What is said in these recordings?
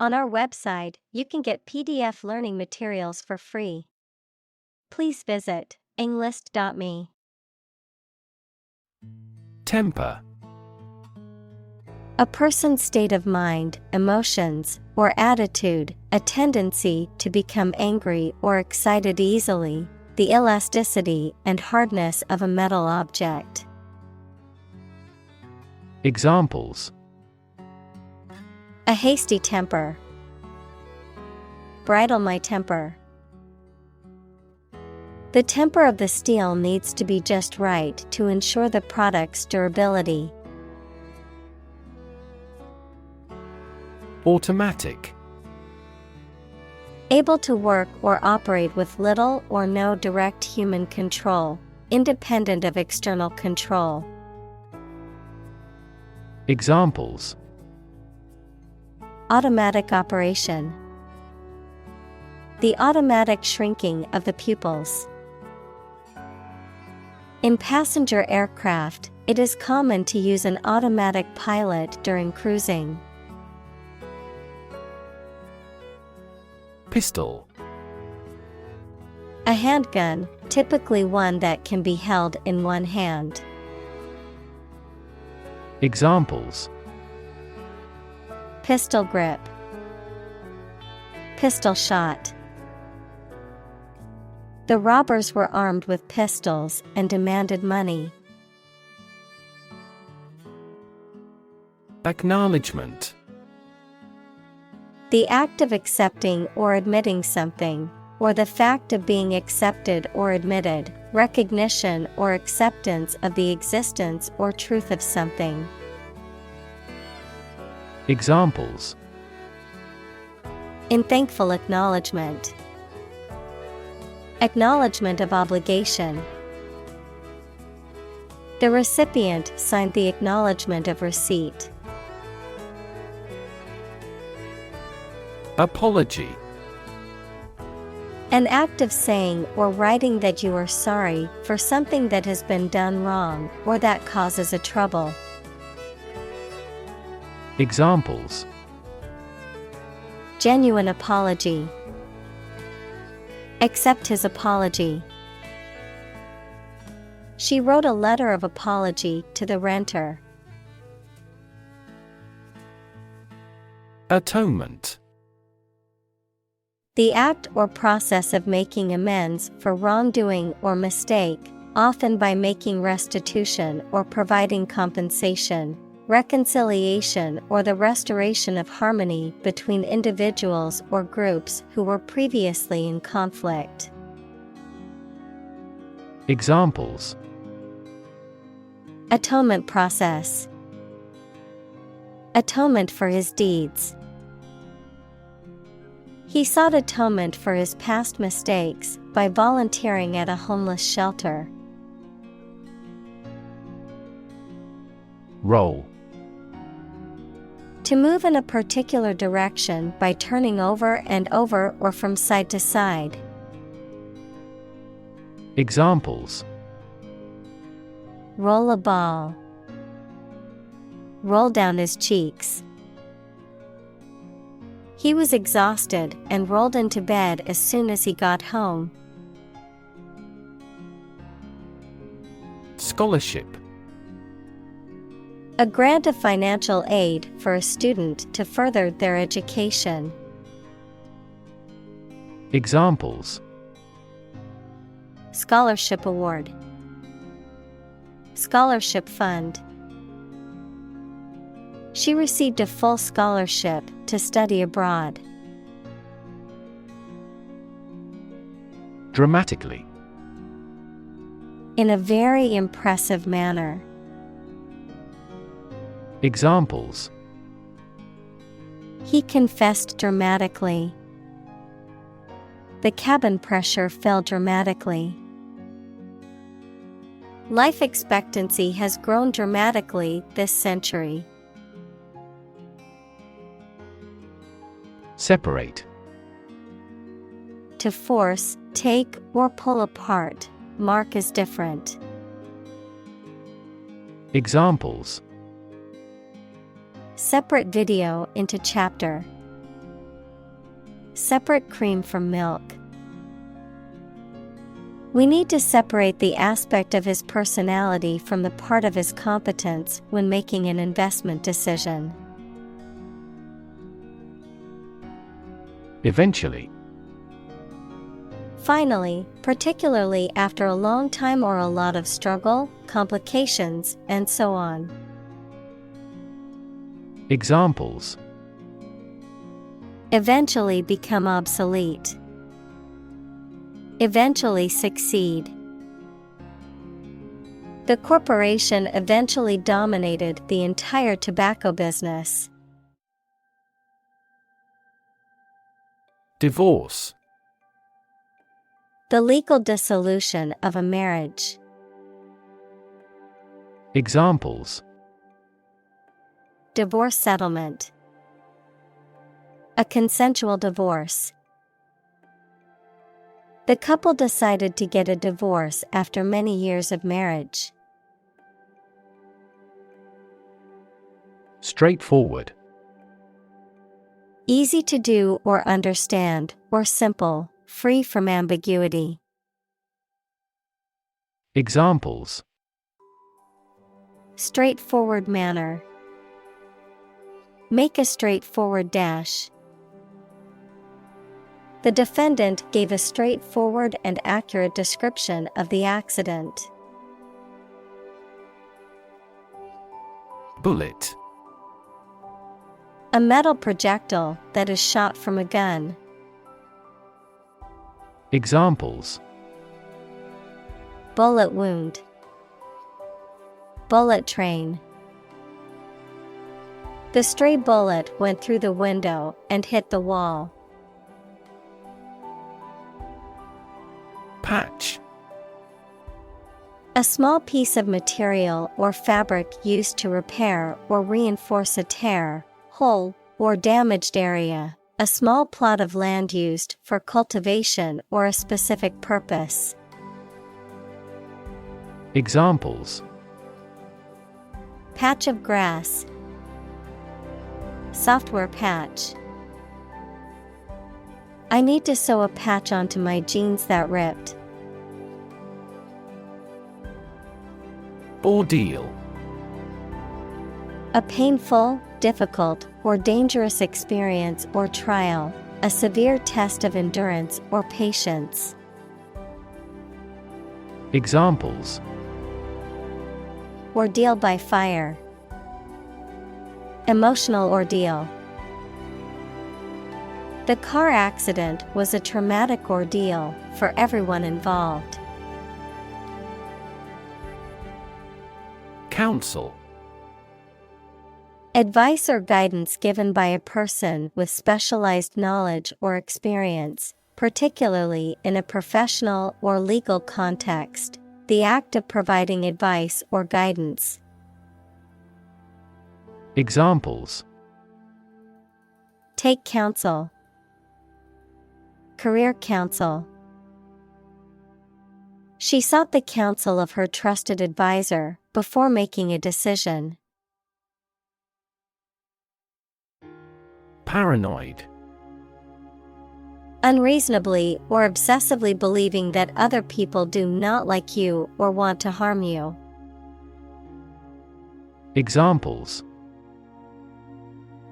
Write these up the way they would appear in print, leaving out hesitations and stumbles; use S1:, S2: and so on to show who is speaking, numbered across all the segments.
S1: On our website, you can get PDF learning materials for free. Please visit englist.me.
S2: Temper.
S1: A person's state of mind, emotions, or attitude, a tendency to become angry or excited easily, the elasticity and hardness of a metal object.
S2: Examples:
S1: A hasty temper. Bridle my temper. The temper of the steel needs to be just right to ensure the product's durability.
S2: Automatic.
S1: Able to work or operate with little or no direct human control, independent of external control.
S2: Examples:
S1: Automatic operation. The automatic shrinking of the pupils. In passenger aircraft, it is common to use an automatic pilot during cruising.
S2: Pistol.
S1: A handgun, typically one that can be held in one hand.
S2: Examples:
S1: Pistol grip. Pistol shot. The robbers were armed with pistols and demanded money.
S2: Acknowledgement.
S1: The act of accepting or admitting something, or the fact of being accepted or admitted, recognition or acceptance of the existence or truth of something.
S2: Examples:
S1: In thankful acknowledgement. Acknowledgement of obligation. The recipient signed the acknowledgement of receipt.
S2: Apology.
S1: An act of saying or writing that you are sorry for something that has been done wrong or that causes a trouble.
S2: Examples:
S1: Genuine apology. Accept his apology. She wrote a letter of apology to the renter.
S2: Atonement.
S1: The act or process of making amends for wrongdoing or mistake, often by making restitution or providing compensation, reconciliation or the restoration of harmony between individuals or groups who were previously in conflict.
S2: Examples:
S1: Atonement process. Atonement for his deeds. He sought atonement for his past mistakes by volunteering at a homeless shelter.
S2: Roll.
S1: To move in a particular direction by turning over and over or from side to side.
S2: Examples:
S1: Roll a ball. Roll down his cheeks. He was exhausted and rolled into bed as soon as he got home.
S2: Scholarship.
S1: A grant of financial aid for a student to further their education.
S2: Examples:
S1: Scholarship award. Scholarship fund. She received a full scholarship to study abroad.
S2: Dramatically.
S1: In a very impressive manner.
S2: Examples:
S1: He confessed dramatically. The cabin pressure fell dramatically. Life expectancy has grown dramatically this century.
S2: Separate.
S1: To force, take, or pull apart, mark as different.
S2: Examples:
S1: Separate video into chapter. Separate cream from milk. We need to separate the aspect of his personality from the part of his competence when making an investment decision.
S2: Eventually.
S1: Finally, particularly after a long time or a lot of struggle, complications, and so on.
S2: Examples:
S1: Eventually become obsolete. Eventually succeed. The corporation eventually dominated the entire tobacco business.
S2: Divorce.
S1: The legal dissolution of a marriage.
S2: Examples:
S1: Divorce settlement. A consensual divorce. The couple decided to get a divorce after many years of marriage.
S2: Straightforward.
S1: Easy to do or understand, or simple, free from ambiguity.
S2: Examples:
S1: Straightforward manner. Make a straightforward dash. The defendant gave a straightforward and accurate description of the accident.
S2: Bullet.
S1: A metal projectile that is shot from a gun.
S2: Examples:
S1: Bullet wound. Bullet train. The stray bullet went through the window and hit the wall.
S2: Patch.
S1: A small piece of material or fabric used to repair or reinforce a tear, hole, or damaged area. A small plot of land used for cultivation or a specific purpose.
S2: Examples:
S1: Patch of grass. Software patch. I need to sew a patch onto my jeans that ripped.
S2: Ordeal.
S1: A painful, difficult, or dangerous experience or trial, a severe test of endurance or patience.
S2: Examples:
S1: Ordeal by fire. Emotional ordeal. The car accident was a traumatic ordeal for everyone involved.
S2: Counsel.
S1: Advice or guidance given by a person with specialized knowledge or experience, particularly in a professional or legal context. The act of providing advice or guidance.
S2: Examples:
S1: Take counsel. Career counsel. She sought the counsel of her trusted advisor before making a decision.
S2: Paranoid.
S1: Unreasonably or obsessively believing that other people do not like you or want to harm you.
S2: Examples: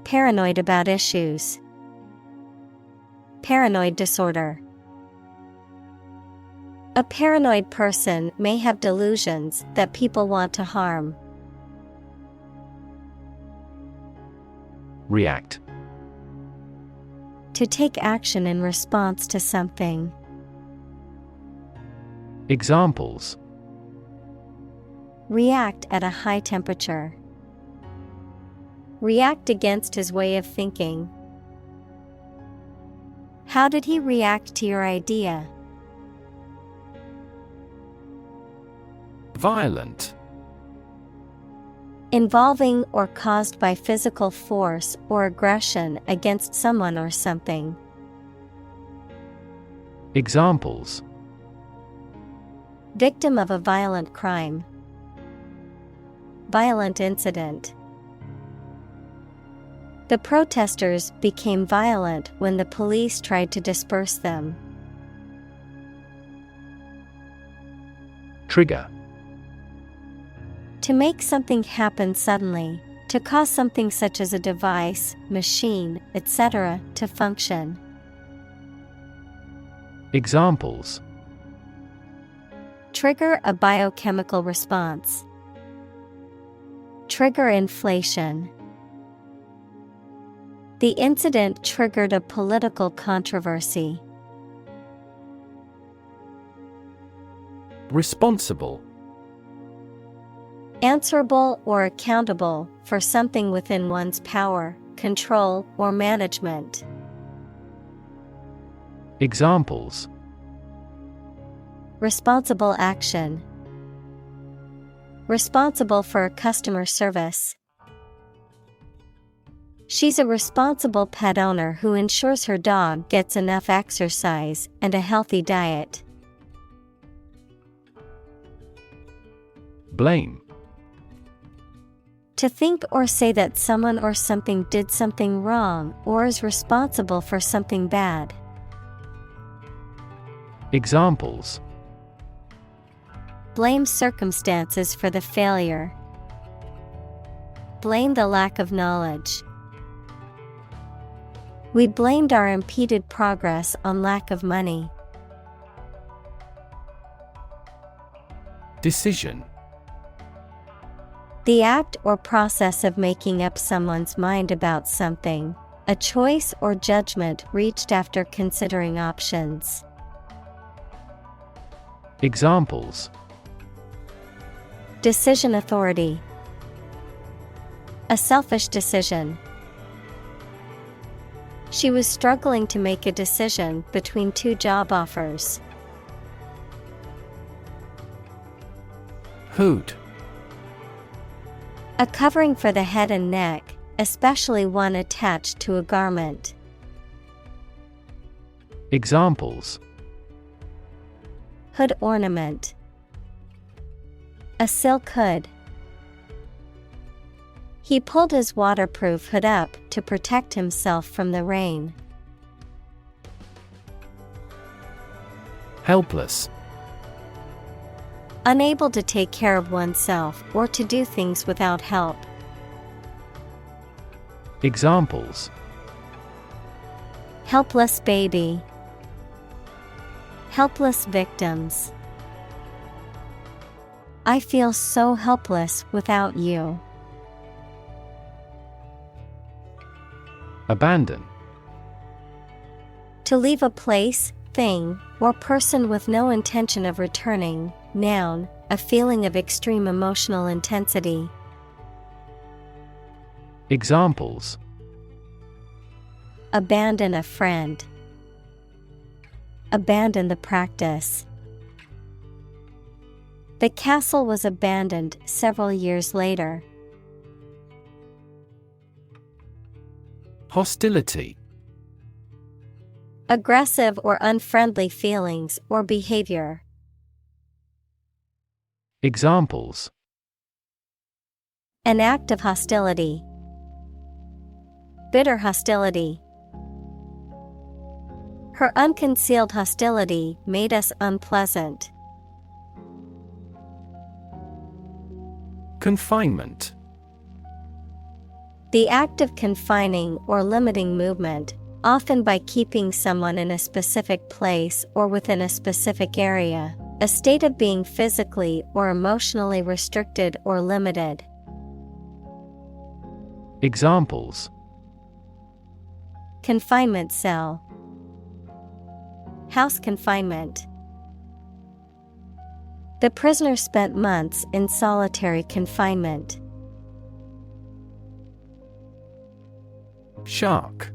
S1: Paranoid about issues. Paranoid disorder. A paranoid person may have delusions that people want to harm.
S2: React.
S1: To take action in response to something.
S2: Examples:
S1: React at a high temperature. React against his way of thinking. How did he react to your idea?
S2: Violent.
S1: Involving or caused by physical force or aggression against someone or something.
S2: Examples:
S1: Victim of a violent crime. Violent incident. The protesters became violent when the police tried to disperse them.
S2: Trigger.
S1: To make something happen suddenly, to cause something such as a device, machine, etc., to function.
S2: Examples:
S1: Trigger a biochemical response. Trigger inflation. The incident triggered a political controversy.
S2: Responsible.
S1: Answerable or accountable for something within one's power, control, or management.
S2: Examples:
S1: Responsible action. Responsible for customer service. She's a responsible pet owner who ensures her dog gets enough exercise and a healthy diet.
S2: Blame.
S1: To think or say that someone or something did something wrong or is responsible for something bad.
S2: Examples:
S1: Blame circumstances for the failure. Blame the lack of knowledge. We blamed our impeded progress on lack of money.
S2: Decision.
S1: The act or process of making up someone's mind about something, a choice or judgment reached after considering options.
S2: Examples:
S1: Decision authority. A selfish decision. She was struggling to make a decision between two job offers.
S2: Hood.
S1: A covering for the head and neck, especially one attached to a garment.
S2: Examples:
S1: Hood ornament. A silk hood. He pulled his waterproof hood up to protect himself from the rain.
S2: Helpless.
S1: Unable to take care of oneself or to do things without help.
S2: Examples:
S1: Helpless baby. Helpless victims. I feel so helpless without you.
S2: Abandon.
S1: To leave a place, thing, or person with no intention of returning. Noun, a feeling of extreme emotional intensity.
S2: Examples:
S1: Abandon a friend. Abandon the practice. The castle was abandoned several years later.
S2: Hostility.
S1: Aggressive or unfriendly feelings or behavior.
S2: Examples:
S1: An act of hostility. Bitter hostility. Her unconcealed hostility made us unpleasant.
S2: Confinement.
S1: The act of confining or limiting movement, often by keeping someone in a specific place or within a specific area, a state of being physically or emotionally restricted or limited.
S2: Examples:
S1: Confinement cell. House confinement. The prisoner spent months in solitary confinement.
S2: Shark.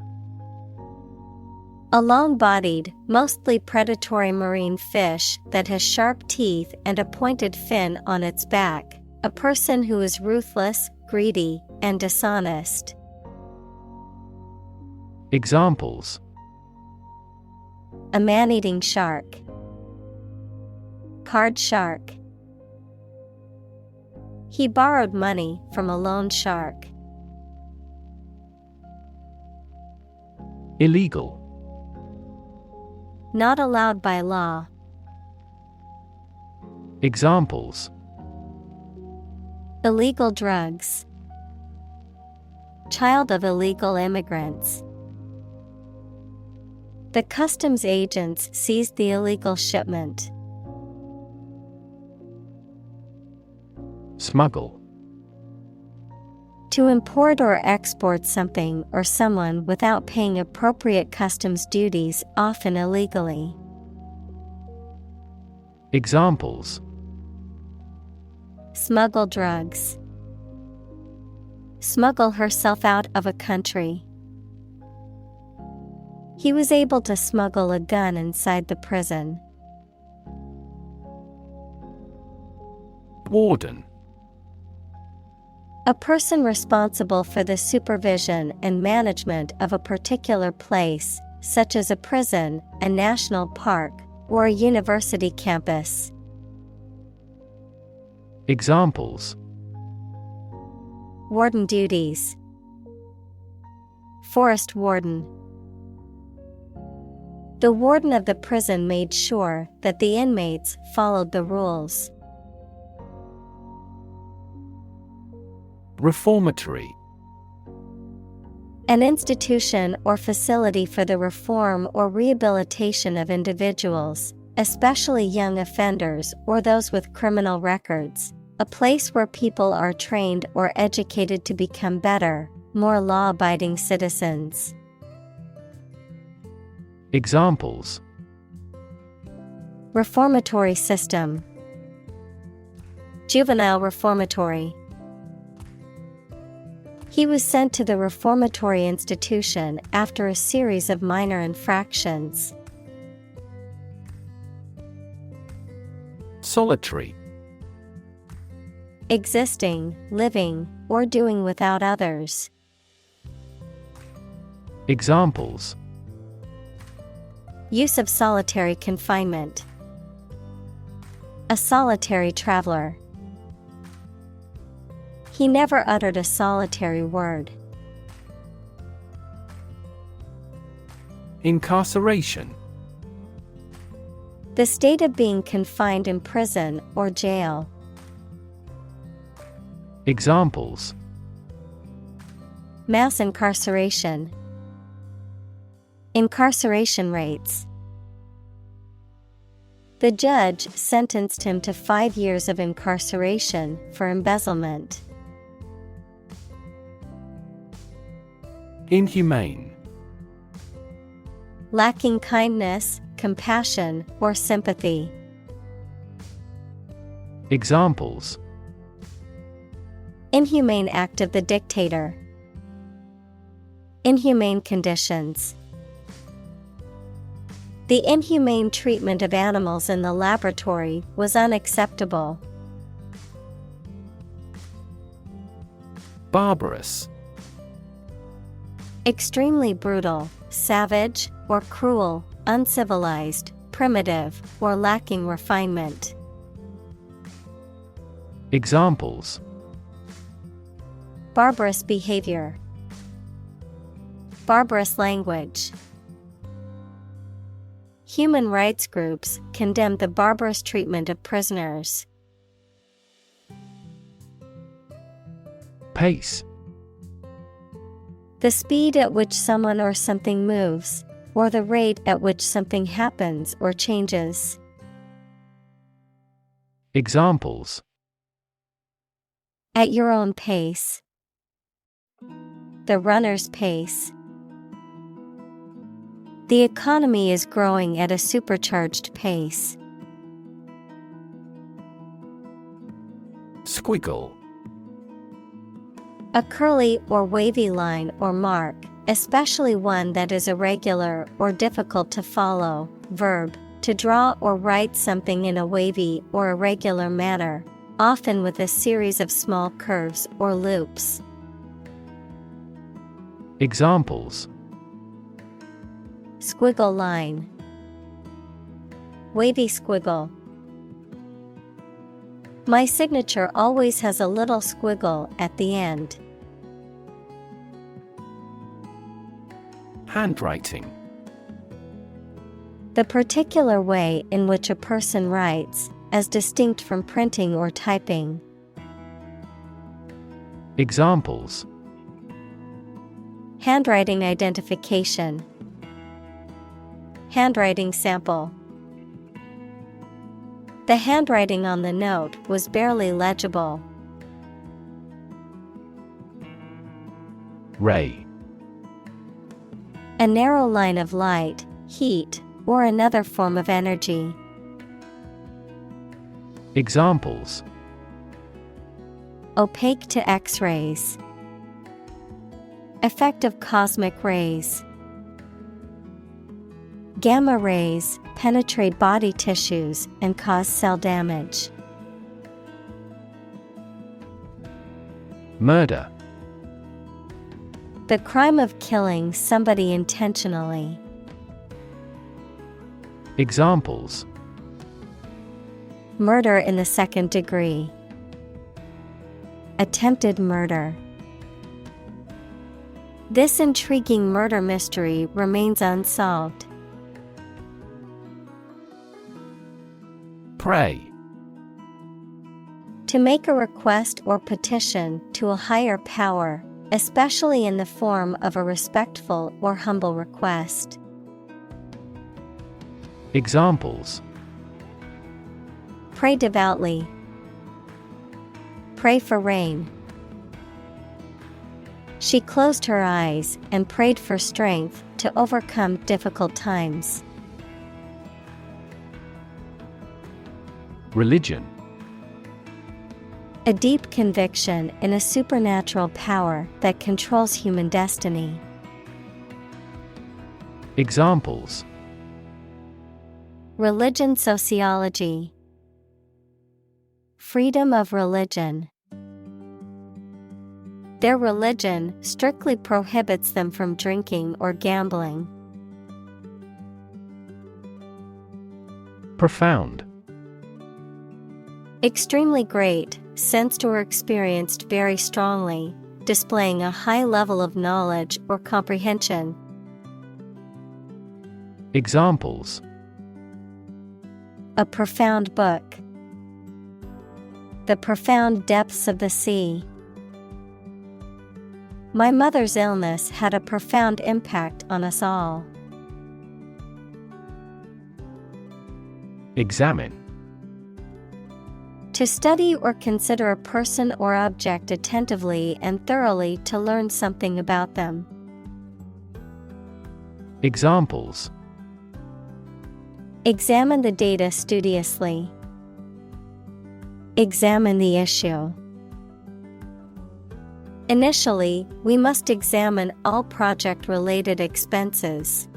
S1: A long-bodied, mostly predatory marine fish that has sharp teeth and a pointed fin on its back. A person who is ruthless, greedy, and dishonest.
S2: Examples:
S1: A man-eating shark. Card shark. He borrowed money from a loan shark.
S2: Illegal.
S1: Not allowed by law.
S2: Examples:
S1: Illegal drugs. Child of illegal immigrants. The customs agents seized the illegal shipment.
S2: Smuggle.
S1: To import or export something or someone without paying appropriate customs duties, often illegally.
S2: Examples:
S1: Smuggle drugs. Smuggle herself out of a country. He was able to smuggle a gun inside the prison.
S2: Warden.
S1: A person responsible for the supervision and management of a particular place, such as a prison, a national park, or a university campus.
S2: Examples:
S1: Warden duties. Forest warden. The warden of the prison made sure that the inmates followed the rules.
S2: Reformatory.
S1: An institution or facility for the reform or rehabilitation of individuals, especially young offenders or those with criminal records. A place where people are trained or educated to become better, more law-abiding citizens.
S2: Examples:
S1: Reformatory system. Juvenile reformatory. He was sent to the reformatory institution after a series of minor infractions.
S2: Solitary.
S1: Existing, living, or doing without others.
S2: Examples:
S1: Use of solitary confinement. A solitary traveler. He never uttered a solitary word.
S2: Incarceration.
S1: The state of being confined in prison or jail.
S2: Examples:
S1: Mass incarceration. Incarceration rates. The judge sentenced him to 5 years of incarceration for embezzlement.
S2: Inhumane.
S1: Lacking kindness, compassion, or sympathy.
S2: Examples:
S1: Inhumane act of the dictator. Inhumane conditions. The inhumane treatment of animals in the laboratory was unacceptable.
S2: Barbarous.
S1: Extremely brutal, savage, or cruel, uncivilized, primitive, or lacking refinement.
S2: Examples:
S1: Barbarous behavior. Barbarous language. Human rights groups condemned the barbarous treatment of prisoners.
S2: Pace.
S1: The speed at which someone or something moves, or the rate at which something happens or changes.
S2: Examples:
S1: At your own pace. The runner's pace. The economy is growing at a supercharged pace.
S2: Squiggle.
S1: A curly or wavy line or mark, especially one that is irregular or difficult to follow. Verb, to draw or write something in a wavy or irregular manner, often with a series of small curves or loops.
S2: Examples:
S1: Squiggle line. Wavy squiggle. My signature always has a little squiggle at the end.
S2: Handwriting.
S1: The particular way in which a person writes, as distinct from printing or typing.
S2: Examples:
S1: Handwriting identification. Handwriting sample. The handwriting on the note was barely legible.
S2: Ray.
S1: A narrow line of light, heat, or another form of energy.
S2: Examples:
S1: Opaque to X-rays. Effect of cosmic rays. Gamma rays penetrate body tissues and cause cell damage.
S2: Murder.
S1: The crime of killing somebody intentionally.
S2: Examples:
S1: Murder in the second degree. Attempted murder. This intriguing murder mystery remains unsolved.
S2: Pray.
S1: To make a request or petition to a higher power, especially in the form of a respectful or humble request.
S2: Examples:
S1: Pray devoutly. Pray for rain. She closed her eyes and prayed for strength to overcome difficult times.
S2: Religion.
S1: A deep conviction in a supernatural power that controls human destiny.
S2: Examples:
S1: Religion sociology. Freedom of religion. Their religion strictly prohibits them from drinking or gambling.
S2: Profound.
S1: Extremely great, sensed or experienced very strongly, displaying a high level of knowledge or comprehension.
S2: Examples:
S1: A profound book. The profound depths of the sea. My mother's illness had a profound impact on us all.
S2: Examine.
S1: To study or consider a person or object attentively and thoroughly to learn something about them.
S2: Examples:
S1: Examine the data studiously. Examine the issue. Initially, we must examine all project-related expenses.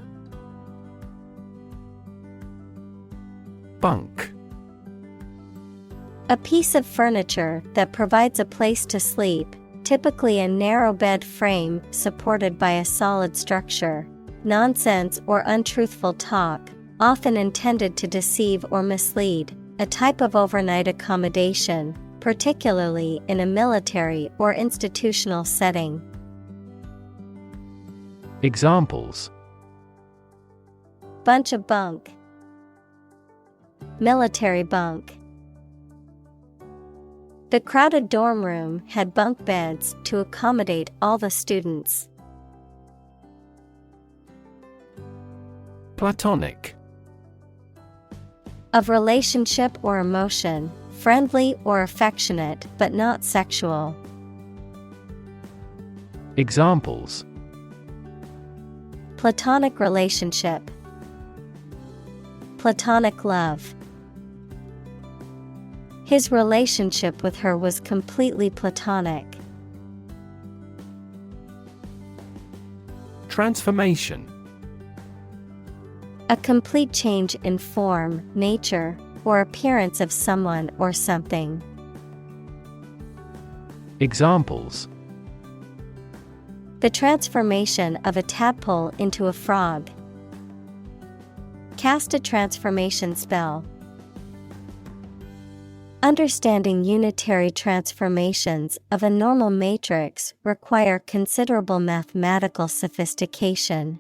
S2: Bunk.
S1: A piece of furniture that provides a place to sleep, typically a narrow bed frame supported by a solid structure. Nonsense or untruthful talk, often intended to deceive or mislead, a type of overnight accommodation, particularly in a military or institutional setting.
S2: Examples:
S1: Bunch of bunk. Military bunk. The crowded dorm room had bunk beds to accommodate all the students.
S2: Platonic.
S1: Of relationship or emotion, friendly or affectionate but not sexual.
S2: Examples:
S1: Platonic relationship. Platonic love. His relationship with her was completely platonic.
S2: Transformation.
S1: A complete change in form, nature, or appearance of someone or something.
S2: Examples:
S1: The transformation of a tadpole into a frog. Cast a transformation spell. Understanding unitary transformations of a normal matrix require considerable mathematical sophistication.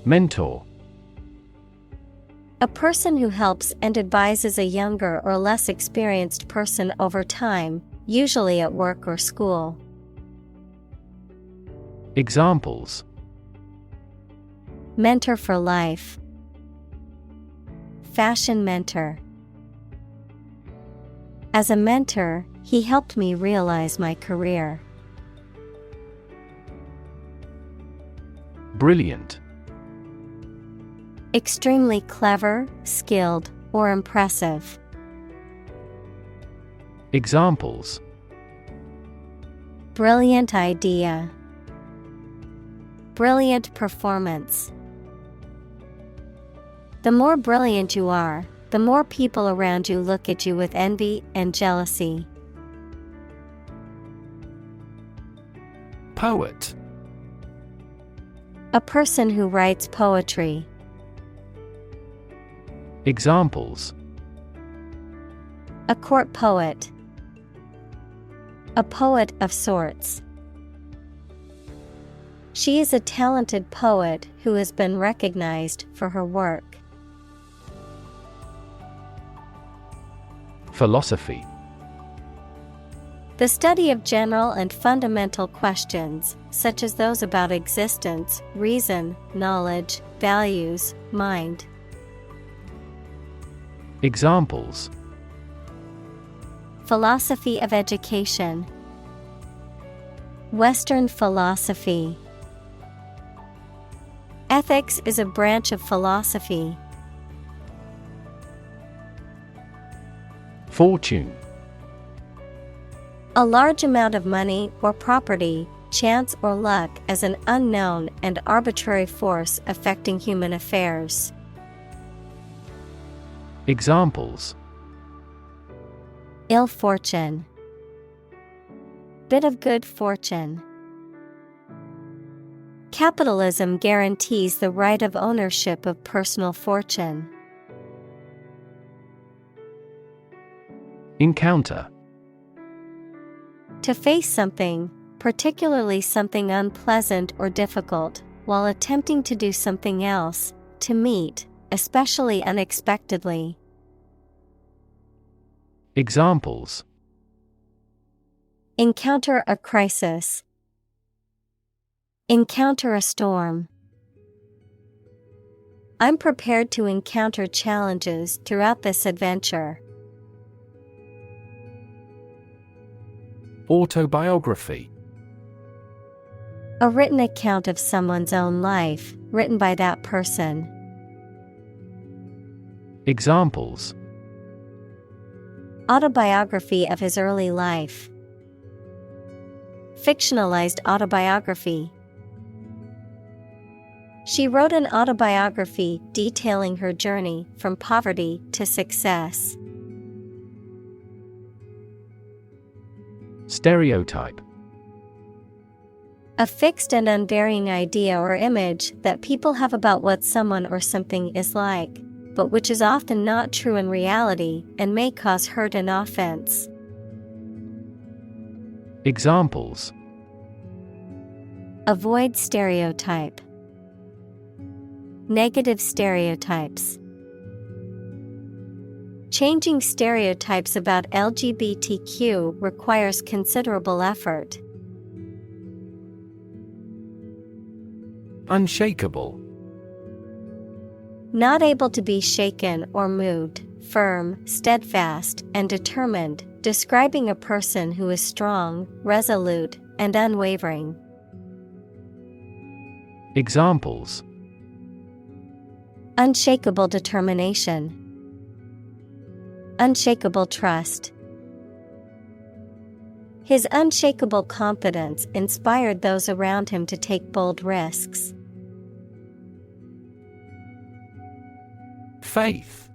S2: Mentor.
S1: A person who helps and advises a younger or less experienced person over time, usually at work or school.
S2: Examples:
S1: Mentor for life. Fashion mentor. As a mentor, he helped me realize my career.
S2: Brilliant.
S1: Extremely clever, skilled, or impressive.
S2: Examples:
S1: Brilliant idea. Brilliant performance. The more brilliant you are, the more people around you look at you with envy and jealousy.
S2: Poet.
S1: A person who writes poetry.
S2: Examples:
S1: A court poet. A poet of sorts. She is a talented poet who has been recognized for her work.
S2: Philosophy.
S1: The study of general and fundamental questions, such as those about existence, reason, knowledge, values, mind.
S2: Examples:
S1: Philosophy of education. Western philosophy. Ethics is a branch of philosophy.
S2: Fortune.
S1: A large amount of money or property, chance or luck as an unknown and arbitrary force affecting human affairs.
S2: Examples:
S1: Ill fortune. Bit of good fortune. Capitalism guarantees the right of ownership of personal fortune.
S2: Encounter.
S1: To face something, particularly something unpleasant or difficult, while attempting to do something else, to meet, especially unexpectedly.
S2: Examples:
S1: Encounter a crisis. Encounter a storm. I'm prepared to encounter challenges throughout this adventure.
S2: Autobiography.
S1: A written account of someone's own life, written by that person.
S2: Examples:
S1: Autobiography of his early life. Fictionalized autobiography. She wrote an autobiography detailing her journey from poverty to success.
S2: Stereotype.
S1: A fixed and unvarying idea or image that people have about what someone or something is like, but which is often not true in reality and may cause hurt and offense.
S2: Examples:
S1: Avoid stereotype. Negative stereotypes. Changing stereotypes about LGBTQ requires considerable effort.
S2: Unshakable.
S1: Not able to be shaken or moved, firm, steadfast, and determined, describing a person who is strong, resolute, and unwavering.
S2: Examples:
S1: Unshakable determination. Unshakable trust. His unshakable confidence inspired those around him to take bold risks.
S2: Faith.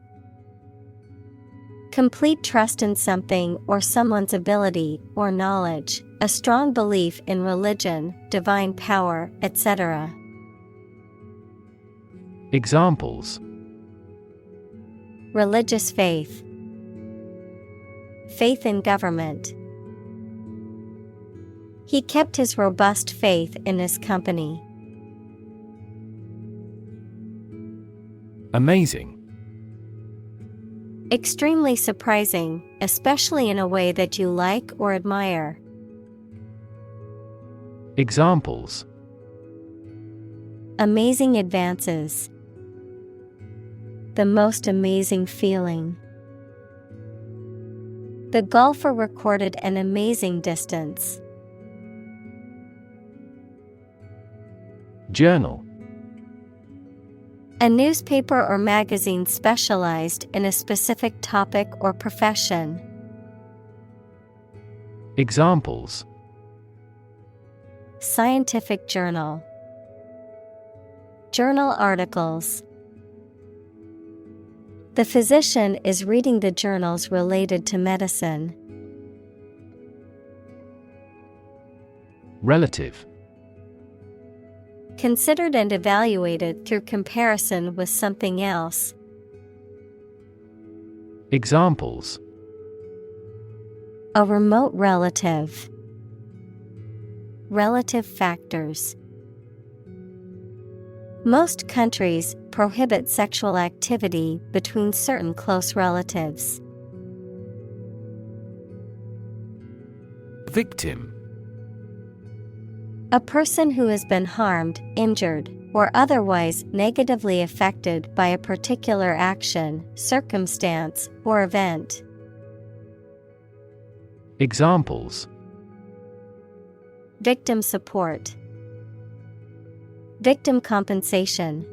S1: Complete trust in something or someone's ability or knowledge, a strong belief in religion, divine power, etc.
S2: Examples:
S1: Religious faith. Faith in government. He kept his robust faith in his company.
S2: Amazing.
S1: Extremely surprising, especially in a way that you like or admire.
S2: Examples:
S1: Amazing advances. The most amazing feeling. The golfer recorded an amazing distance.
S2: Journal.
S1: A newspaper or magazine specialized in a specific topic or profession.
S2: Examples:
S1: Scientific journal. Journal articles. The physician is reading the journals related to medicine.
S2: Relative.
S1: Considered and evaluated through comparison with something else.
S2: Examples:
S1: A remote relative. Relative factors. Most countries prohibit sexual activity between certain close relatives.
S2: Victim.
S1: A person who has been harmed, injured, or otherwise negatively affected by a particular action, circumstance, or event.
S2: Examples:
S1: Victim support. Victim compensation.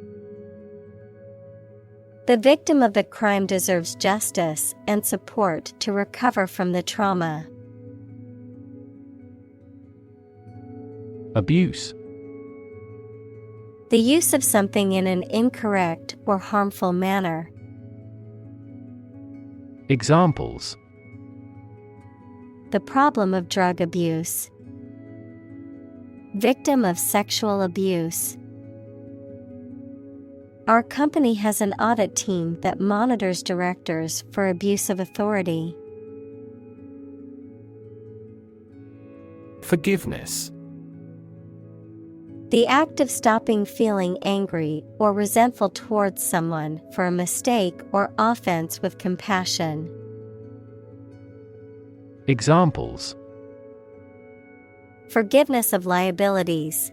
S1: The victim of the crime deserves justice and support to recover from the trauma.
S2: Abuse.
S1: The use of something in an incorrect or harmful manner.
S2: Examples:
S1: The problem of drug abuse. Victim of sexual abuse. Our company has an audit team that monitors directors for abuse of authority.
S2: Forgiveness.
S1: The act of stopping feeling angry or resentful towards someone for a mistake or offense with compassion.
S2: Examples:
S1: Forgiveness of liabilities.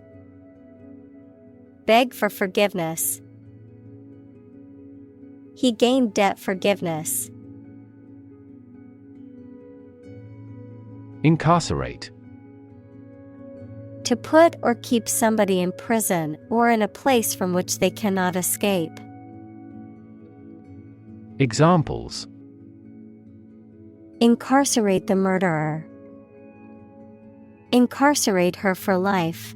S1: Beg for forgiveness. He gained debt forgiveness.
S2: Incarcerate.
S1: To put or keep somebody in prison or in a place from which they cannot escape.
S2: Examples:
S1: Incarcerate the murderer. Incarcerate her for life.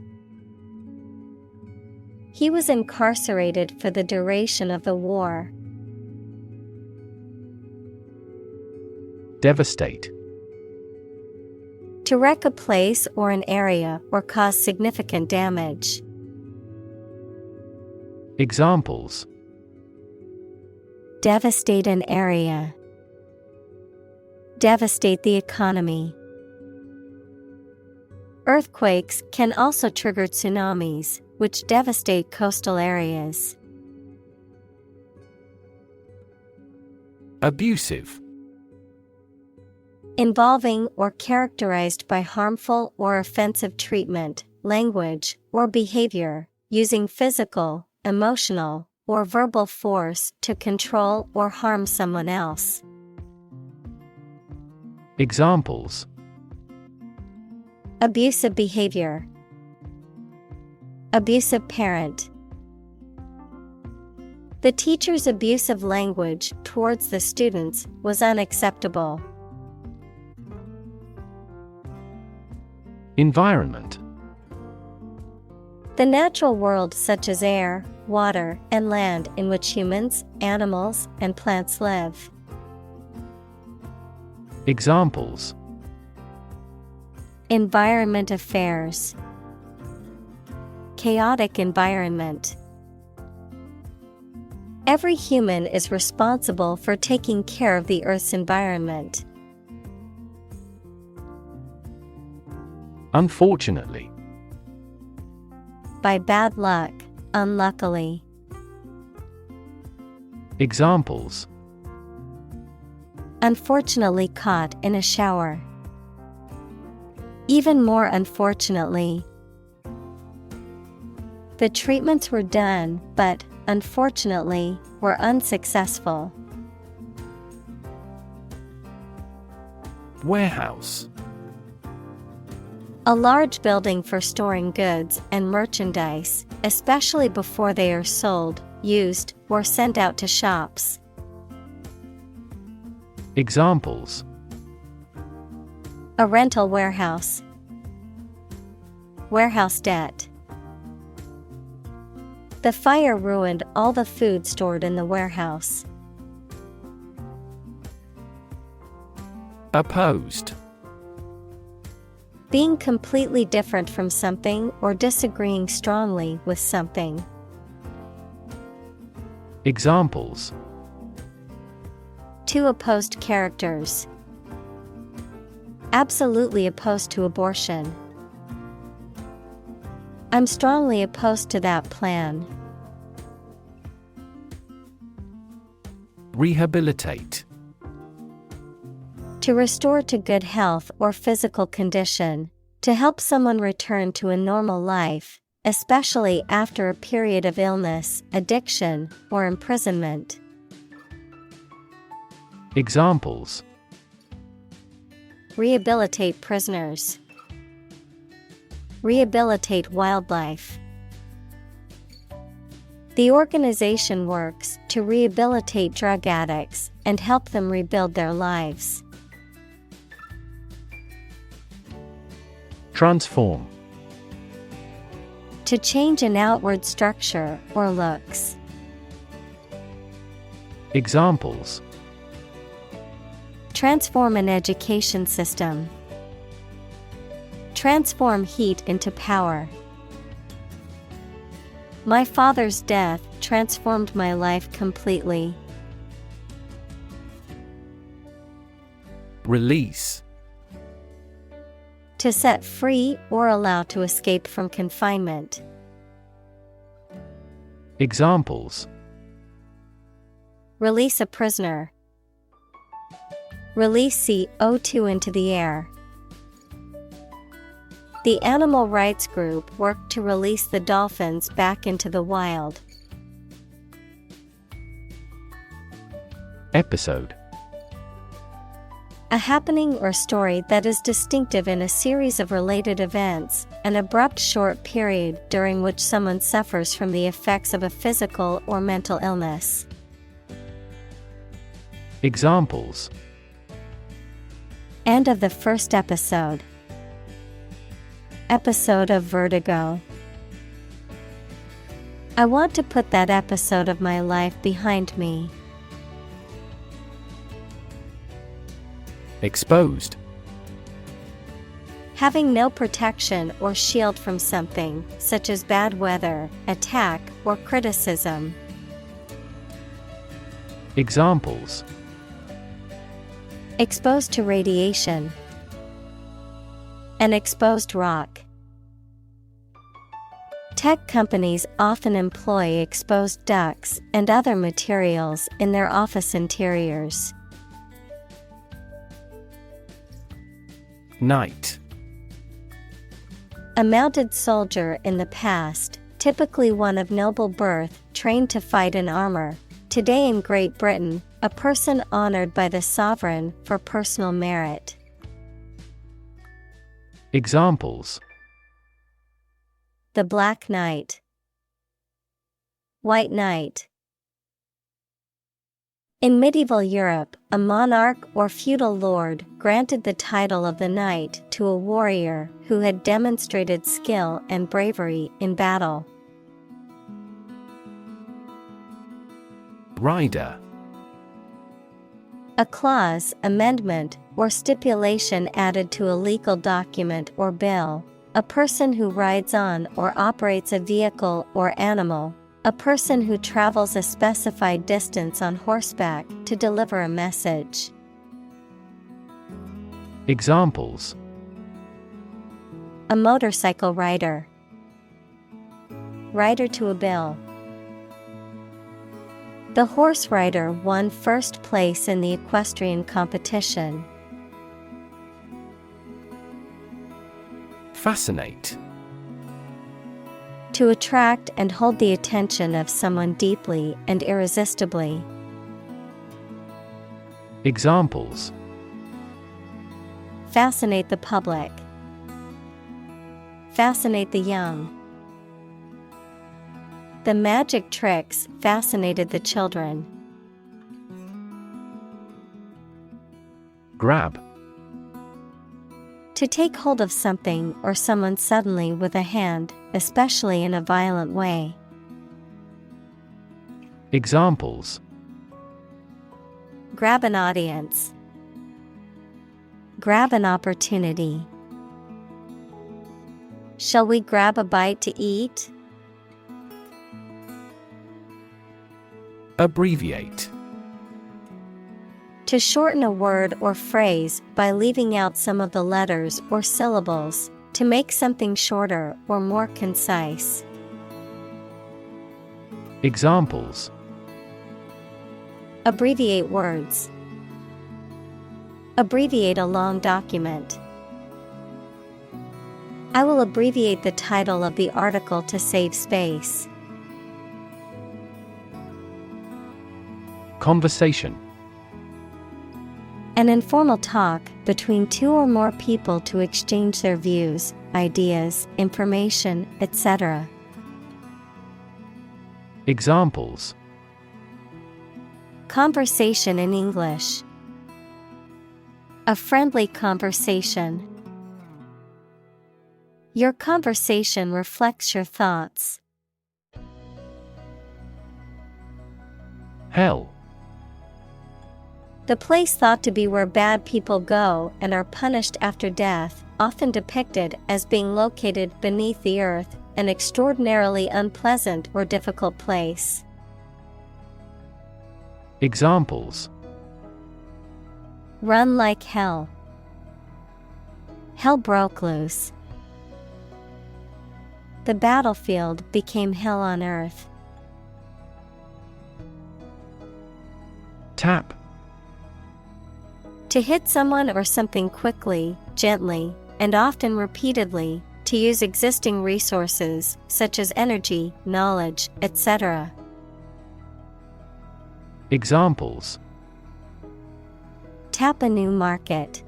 S1: He was incarcerated for the duration of the war.
S2: Devastate.
S1: To wreck a place or an area or cause significant damage.
S2: Examples:
S1: Devastate an area. Devastate the economy. Earthquakes can also trigger tsunamis, which devastate coastal areas.
S2: Abusive.
S1: Involving or characterized by harmful or offensive treatment, language, or behavior, using physical, emotional, or verbal force to control or harm someone else.
S2: Examples:
S1: Abusive behavior. Abusive parent. The teacher's abusive language towards the students was unacceptable.
S2: Environment.
S1: The natural world such as air, water, and land in which humans, animals, and plants live.
S2: Examples:
S1: Environment affairs. Chaotic environment. Every human is responsible for taking care of the Earth's environment.
S2: Unfortunately.
S1: By bad luck, unluckily.
S2: Examples:
S1: unfortunately caught in a shower. Even more unfortunately. The treatments were done, but, unfortunately, were unsuccessful.
S2: Warehouse.
S1: A large building for storing goods and merchandise, especially before they are sold, used, or sent out to shops.
S2: Examples:
S1: a rental warehouse. Warehouse debt. The fire ruined all the food stored in the warehouse.
S2: Opposed.
S1: Being completely different from something or disagreeing strongly with something.
S2: Examples:
S1: Two opposed characters. Absolutely opposed to abortion. I'm strongly opposed to that plan.
S2: Rehabilitate.
S1: To restore to good health or physical condition, to help someone return to a normal life, especially after a period of illness, addiction, or imprisonment.
S2: Examples:
S1: rehabilitate prisoners. Rehabilitate wildlife. The organization works to rehabilitate drug addicts and help them rebuild their lives.
S2: Transform.
S1: To change an outward structure or looks.
S2: Examples:
S1: transform an education system. Transform heat into power. My father's death transformed my life completely.
S2: Release.
S1: To set free or allow to escape from confinement.
S2: Examples:
S1: release a prisoner. Release CO2 into the air. The animal rights group worked to release the dolphins back into the wild.
S2: Episode.
S1: A happening or story that is distinctive in a series of related events, an abrupt short period during which someone suffers from the effects of a physical or mental illness.
S2: Examples:
S1: end of the first episode. Episode of vertigo. I want to put that episode of my life behind me.
S2: Exposed.
S1: Having no protection or shield from something, such as bad weather, attack, or criticism.
S2: Examples:
S1: exposed to radiation. An exposed rock. Tech companies often employ exposed ducts and other materials in their office interiors.
S2: Knight.
S1: A mounted soldier in the past, typically one of noble birth, trained to fight in armor. Today in Great Britain, a person honored by the sovereign for personal merit.
S2: Examples:
S1: the Black Knight. White Knight. In medieval Europe, a monarch or feudal lord granted the title of the knight to a warrior who had demonstrated skill and bravery in battle.
S2: Rider.
S1: A clause, amendment, or stipulation added to a legal document or bill. A person who rides on or operates a vehicle or animal. A person who travels a specified distance on horseback to deliver a message.
S2: Examples:
S1: a motorcycle rider. Rider to a bill. The horse rider won first place in the equestrian competition.
S2: Fascinate.
S1: To attract and hold the attention of someone deeply and irresistibly.
S2: Examples:
S1: Fascinate the public. Fascinate the young. The magic tricks fascinated the children.
S2: Grab.
S1: To take hold of something or someone suddenly with a hand, especially in a violent way.
S2: Examples:
S1: Grab an audience. Grab an opportunity. Shall we grab a bite to eat?
S2: Abbreviate.
S1: To shorten a word or phrase by leaving out some of the letters or syllables, to make something shorter or more concise.
S2: Examples:
S1: Abbreviate words. Abbreviate a long document. I will abbreviate the title of the article to save space.
S2: Conversation.
S1: An informal talk between two or more people to exchange their views, ideas, information, etc.
S2: Examples:
S1: Conversation in English. A friendly conversation. Your conversation reflects your thoughts.
S2: Hell.
S1: The place thought to be where bad people go and are punished after death, often depicted as being located beneath the earth, an extraordinarily unpleasant or difficult place.
S2: Examples:
S1: Run like hell. Hell broke loose. The battlefield became hell on earth.
S2: Tap.
S1: To hit someone or something quickly, gently, and often repeatedly, to use existing resources, such as energy, knowledge, etc.
S2: Examples:
S1: Tap a new market.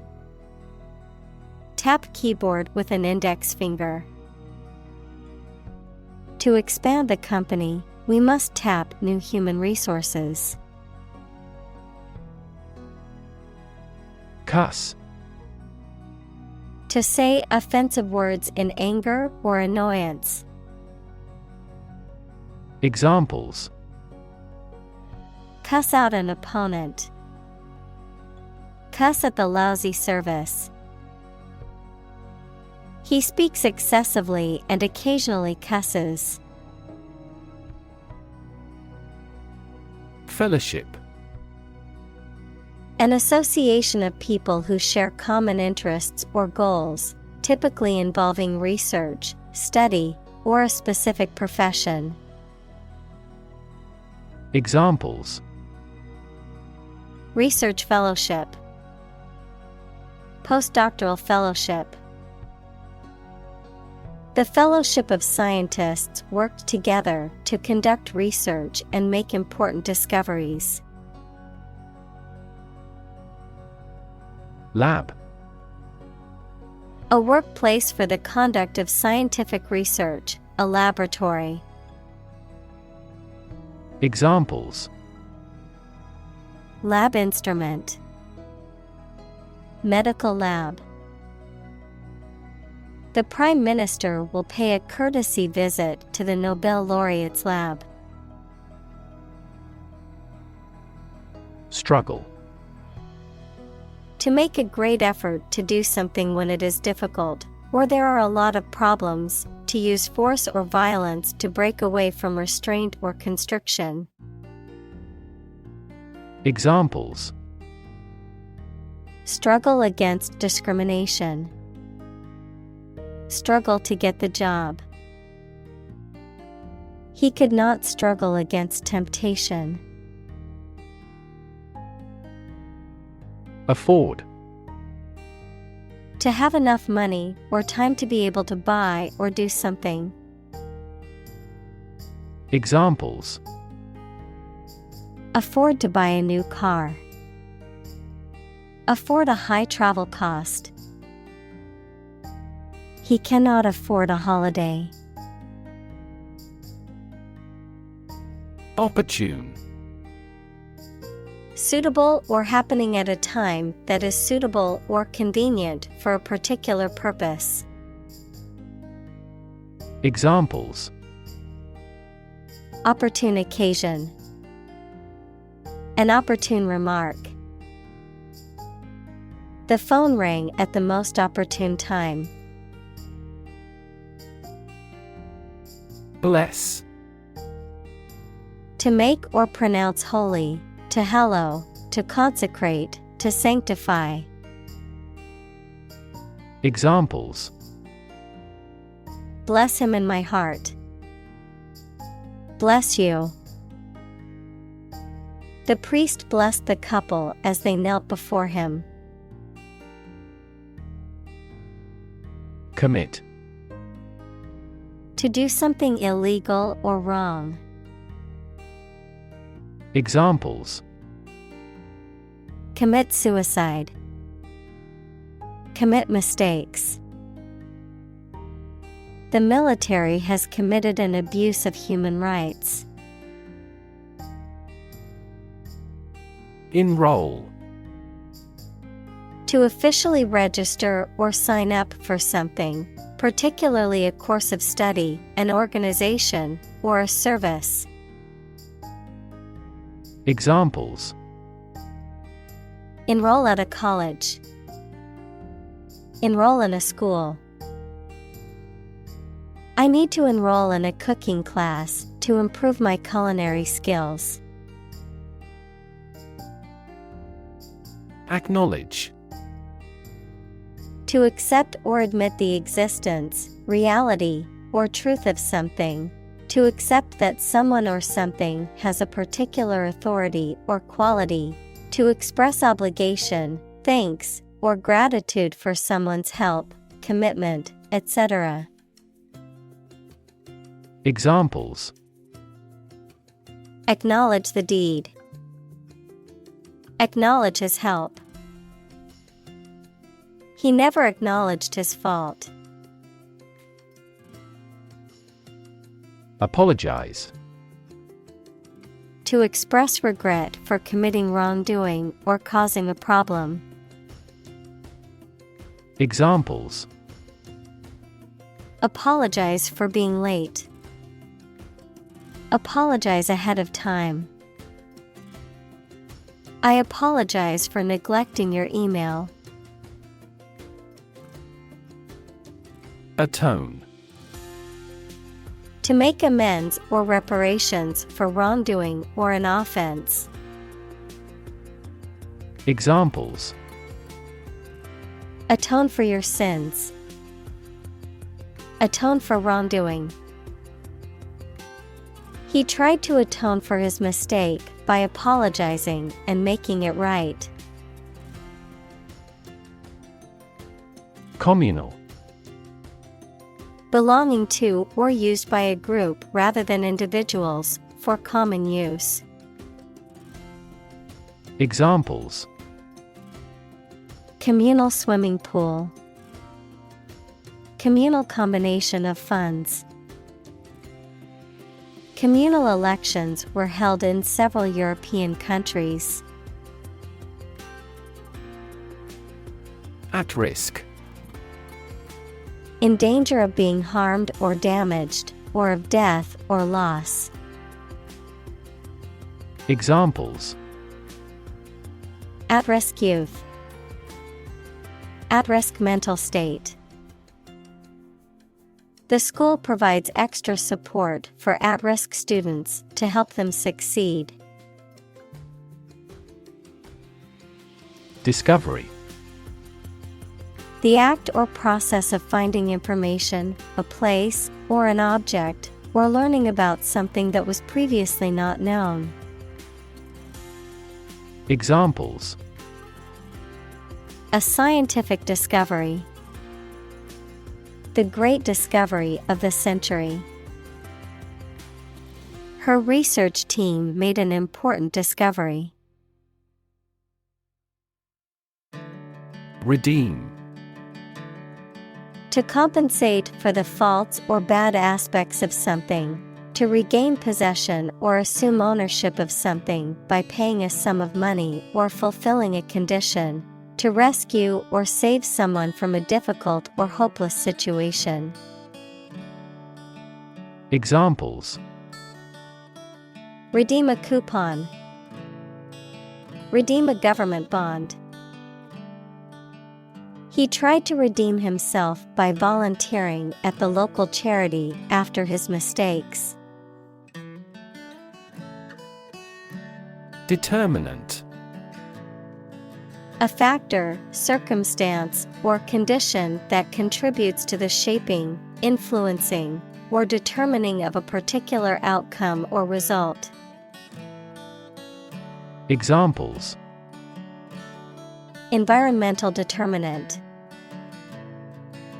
S1: Tap keyboard with an index finger. To expand the company, we must tap new human resources.
S2: Cuss.
S1: To say offensive words in anger or annoyance.
S2: Examples:
S1: Cuss out an opponent. Cuss at the lousy service. He speaks excessively and occasionally cusses.
S2: Fellowship.
S1: An association of people who share common interests or goals, typically involving research, study, or a specific profession.
S2: Examples:
S1: Research fellowship. Postdoctoral fellowship. The Fellowship of Scientists worked together to conduct research and make important discoveries.
S2: Lab.
S1: A workplace for the conduct of scientific research, a laboratory.
S2: Examples:
S1: Lab instrument. Medical lab. The Prime Minister will pay a courtesy visit to the Nobel laureate's lab.
S2: Struggle.
S1: To make a great effort to do something when it is difficult, or there are a lot of problems, to use force or violence to break away from restraint or constriction.
S2: Examples:
S1: Struggle against discrimination. Struggle to get the job. He could not struggle against temptation.
S2: Afford.
S1: To have enough money or time to be able to buy or do something.
S2: Examples:
S1: Afford to buy a new car. Afford a high travel cost. He cannot afford a holiday.
S2: Opportune.
S1: Suitable or happening at a time that is suitable or convenient for a particular purpose.
S2: Examples:
S1: Opportune occasion. An opportune remark. The phone rang at the most opportune time.
S2: Bless.
S1: To make or pronounce holy, to hallow, to consecrate, to sanctify.
S2: Examples:
S1: Bless him in my heart. Bless you. The priest blessed the couple as they knelt before him.
S2: Commit.
S1: To do something illegal or wrong.
S2: Examples:
S1: Commit suicide. Commit mistakes. The military has committed an abuse of human rights.
S2: Enroll.
S1: To officially register or sign up for something, particularly a course of study, an organization, or a service.
S2: Examples:
S1: Enroll at a college. Enroll in a school. I need to enroll in a cooking class to improve my culinary skills.
S2: Acknowledge.
S1: To accept or admit the existence, reality, or truth of something. To accept that someone or something has a particular authority or quality. To express obligation, thanks, or gratitude for someone's help, commitment, etc.
S2: Examples:
S1: Acknowledge the deed. Acknowledge his help. He never acknowledged his fault.
S2: Apologize.
S1: To express regret for committing wrongdoing or causing a problem.
S2: Examples:
S1: Apologize for being late. Apologize ahead of time. I apologize for neglecting your email.
S2: Atone.
S1: To make amends or reparations for wrongdoing or an offense.
S2: Examples:
S1: Atone for your sins. Atone for wrongdoing. He tried to atone for his mistake by apologizing and making it right.
S2: Communal.
S1: Belonging to or used by a group rather than individuals, for common use.
S2: Examples:
S1: Communal swimming pool. Communal combination of funds. Communal elections were held in several European countries.
S2: At risk.
S1: In danger of being harmed or damaged, or of death or loss.
S2: Examples:
S1: At-risk youth. At-risk mental state. The school provides extra support for at-risk students to help them succeed.
S2: Discovery.
S1: The act or process of finding information, a place, or an object, or learning about something that was previously not known.
S2: Examples:
S1: A scientific discovery. The great discovery of the century. Her research team made an important discovery.
S2: Redeem.
S1: To compensate for the faults or bad aspects of something. To regain possession or assume ownership of something by paying a sum of money or fulfilling a condition. To rescue or save someone from a difficult or hopeless situation.
S2: Examples:
S1: redeem a coupon. Redeem a government bond. He tried to redeem himself by volunteering at the local charity after his mistakes.
S2: Determinant.
S1: A factor, circumstance, or condition that contributes to the shaping, influencing, or determining of a particular outcome or result.
S2: Examples:
S1: environmental determinant.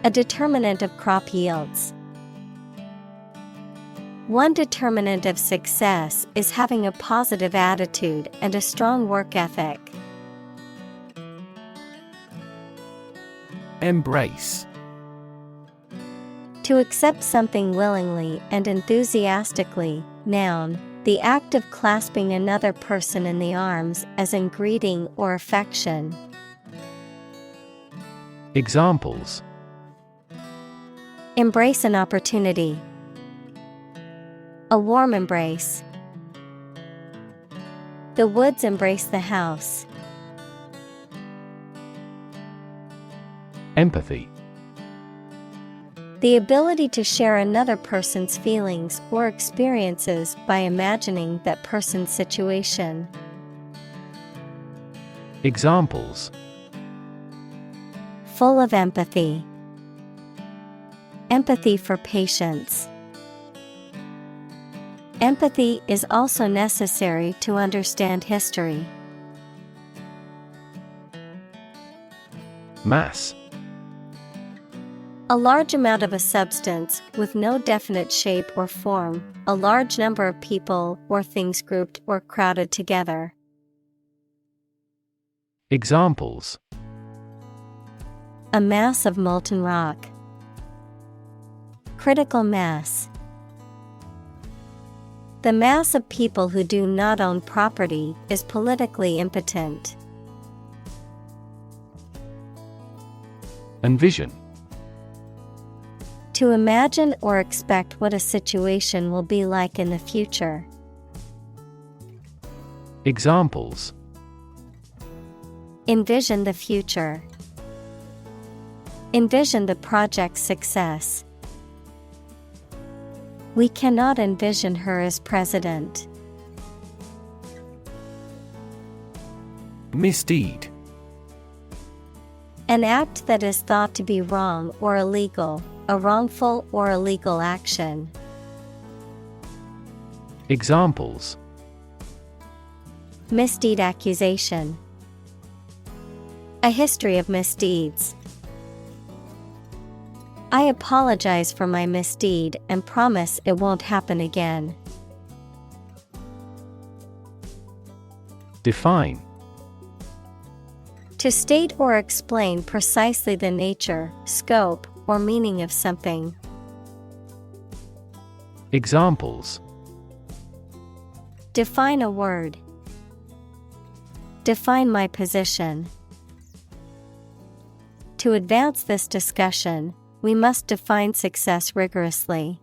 S1: A determinant of crop yields. One determinant of success is having a positive attitude and a strong work ethic.
S2: Embrace.
S1: To accept something willingly and enthusiastically. Noun, the act of clasping another person in the arms as in greeting or affection.
S2: Examples:
S1: embrace an opportunity. A warm embrace. The woods embrace the house.
S2: Empathy.
S1: The ability to share another person's feelings or experiences by imagining that person's situation.
S2: Examples:
S1: full of empathy. Empathy for patients. Empathy is also necessary to understand history.
S2: Mass.
S1: A large amount of a substance with no definite shape or form, a large number of people or things grouped or crowded together.
S2: Examples:
S1: a mass of molten rock. Critical mass. The mass of people who do not own property is politically impotent.
S2: Envision.
S1: To imagine or expect what a situation will be like in the future.
S2: Examples:
S1: envision the future. Envision the project's success. We cannot envision her as president.
S2: Misdeed.
S1: An act that is thought to be wrong or illegal, a wrongful or illegal action.
S2: Examples:
S1: misdeed accusation. A history of misdeeds. I apologize for my misdeed and promise it won't happen again.
S2: Define.
S1: To state or explain precisely the nature, scope, or meaning of something.
S2: Examples:
S1: define a word. Define my position. To advance this discussion, we must define success rigorously.